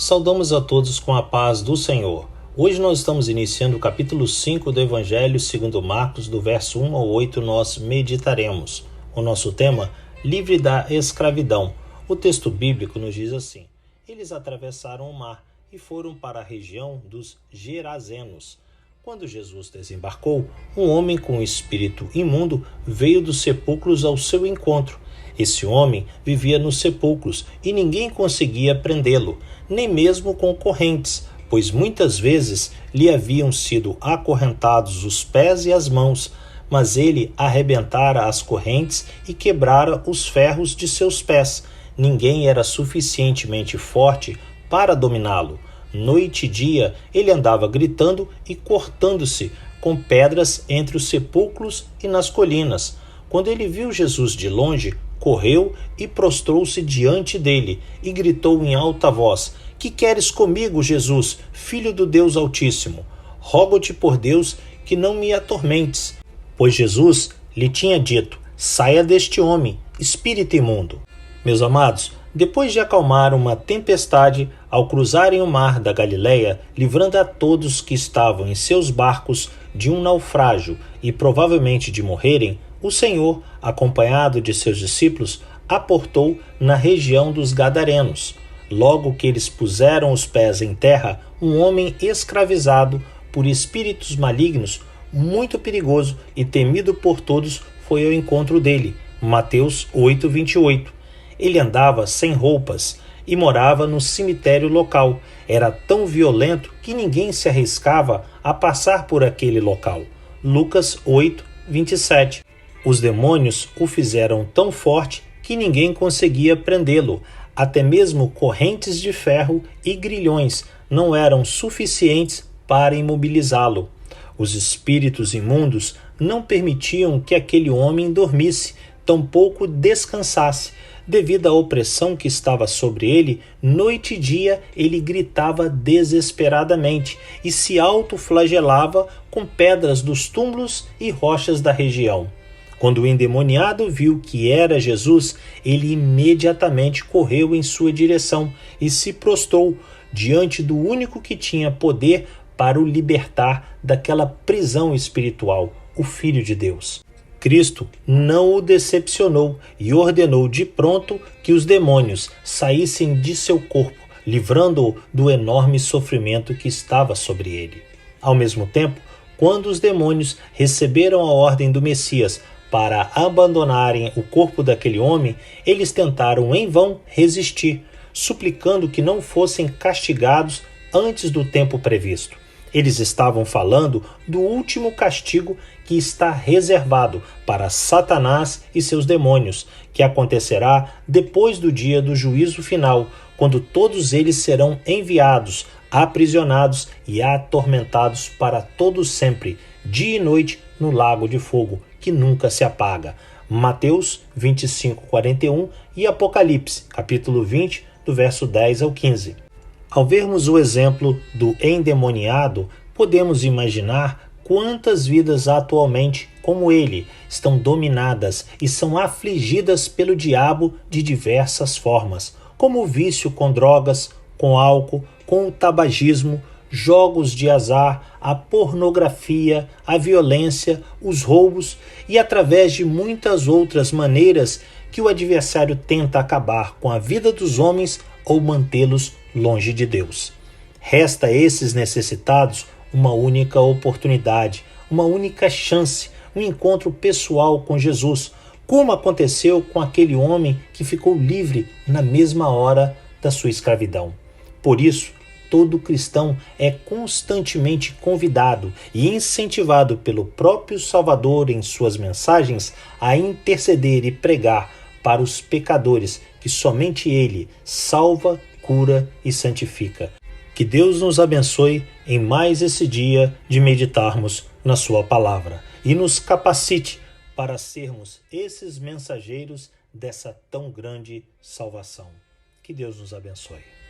Saudamos a todos com a paz do Senhor. Hoje nós estamos iniciando o capítulo 5 do Evangelho segundo Marcos, do verso 1 ao 8 nós meditaremos. O nosso tema, livre da escravidão. O texto bíblico nos diz assim: eles atravessaram o mar e foram para a região dos Gerazenos. Quando Jesus desembarcou, um homem com espírito imundo veio dos sepulcros ao seu encontro. Esse homem vivia nos sepulcros e ninguém conseguia prendê-lo, nem mesmo com correntes, pois muitas vezes lhe haviam sido acorrentados os pés e as mãos, mas ele arrebentara as correntes e quebrara os ferros de seus pés. Ninguém era suficientemente forte para dominá-lo. Noite e dia ele andava gritando e cortando-se com pedras entre os sepulcros e nas colinas. Quando ele viu Jesus de longe, correu e prostrou-se diante dele e gritou em alta voz: Que queres comigo, Jesus, Filho do Deus Altíssimo? Rogo-te por Deus que não me atormentes. Pois Jesus lhe tinha dito: Saia deste homem, espírito imundo. Meus amados, depois de acalmar uma tempestade, ao cruzarem o mar da Galileia, livrando a todos que estavam em seus barcos de um naufrágio e provavelmente de morrerem, o Senhor, acompanhado de seus discípulos, aportou na região dos Gadarenos. Logo que eles puseram os pés em terra, um homem escravizado por espíritos malignos, muito perigoso e temido por todos, foi ao encontro dele. Mateus 8:28. Ele andava sem roupas e morava no cemitério local. Era tão violento que ninguém se arriscava a passar por aquele local. Lucas 8:27. Os demônios o fizeram tão forte que ninguém conseguia prendê-lo. Até mesmo correntes de ferro e grilhões não eram suficientes para imobilizá-lo. Os espíritos imundos não permitiam que aquele homem dormisse, tampouco descansasse. Devido à opressão que estava sobre ele, noite e dia ele gritava desesperadamente e se autoflagelava com pedras dos túmulos e rochas da região. Quando o endemoniado viu que era Jesus, ele imediatamente correu em sua direção e se prostrou diante do único que tinha poder para o libertar daquela prisão espiritual, o Filho de Deus. Cristo não o decepcionou e ordenou de pronto que os demônios saíssem de seu corpo, livrando-o do enorme sofrimento que estava sobre ele. Ao mesmo tempo, quando os demônios receberam a ordem do Messias para abandonarem o corpo daquele homem, eles tentaram em vão resistir, suplicando que não fossem castigados antes do tempo previsto. Eles estavam falando do último castigo que está reservado para Satanás e seus demônios, que acontecerá depois do dia do juízo final, quando todos eles serão enviados, aprisionados e atormentados para todo sempre, dia e noite, no lago de fogo, que nunca se apaga. Mateus 25:41 e Apocalipse, capítulo 20, do verso 10 ao 15. Ao vermos o exemplo do endemoniado, podemos imaginar quantas vidas atualmente, como ele, estão dominadas e são afligidas pelo diabo de diversas formas, como o vício com drogas, com álcool, com o tabagismo, jogos de azar, a pornografia, a violência, os roubos e através de muitas outras maneiras que o adversário tenta acabar com a vida dos homens ou mantê-los longe de Deus. Resta a esses necessitados uma única oportunidade, uma única chance, um encontro pessoal com Jesus, como aconteceu com aquele homem que ficou livre na mesma hora da sua escravidão. Por isso, todo cristão é constantemente convidado e incentivado pelo próprio Salvador em suas mensagens a interceder e pregar para os pecadores que somente Ele salva, cura e santifica. Que Deus nos abençoe em mais esse dia de meditarmos na sua palavra e nos capacite para sermos esses mensageiros dessa tão grande salvação. Que Deus nos abençoe.